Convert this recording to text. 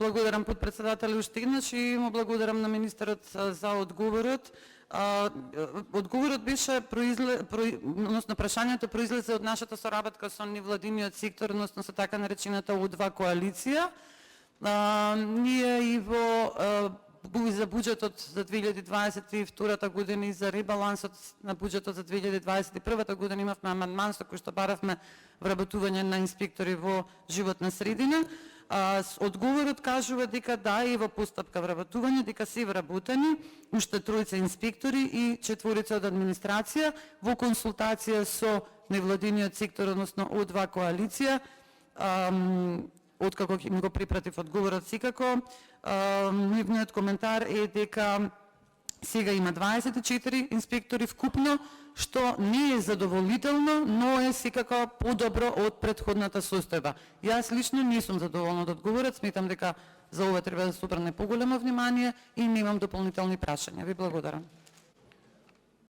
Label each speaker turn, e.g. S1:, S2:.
S1: благодарам подпредседателю уште еднаш и му благодарам на министерот за одговорот. Одговорот беше односно прашањето произлезе од нашата соработка со невладиниот сектор, односно со така наречената У2 коалиција. Ние и во за буџетот за 2022 година и за ребалансот на буџетот за 2021 година имавме амандман со кој што баравме вработување на инспектори во животна средина. Одговорот кажува дека да, и во постапка вработување, дека се вработени уште 3 инспектори и 4 од администрација во консултација со невладиниот сектор, односно У2 коалиција. Откако ми го припратив одговорот секако, нивниот коментар е дека сега има 24 инспектори вкупно, што не е задоволително, но е секако подобро од претходната состојба. Јас лично не сум задоволна од одговорот, сметам дека за ова треба да се обрне поголемо внимание и немам дополнителни прашања. Ви благодарам.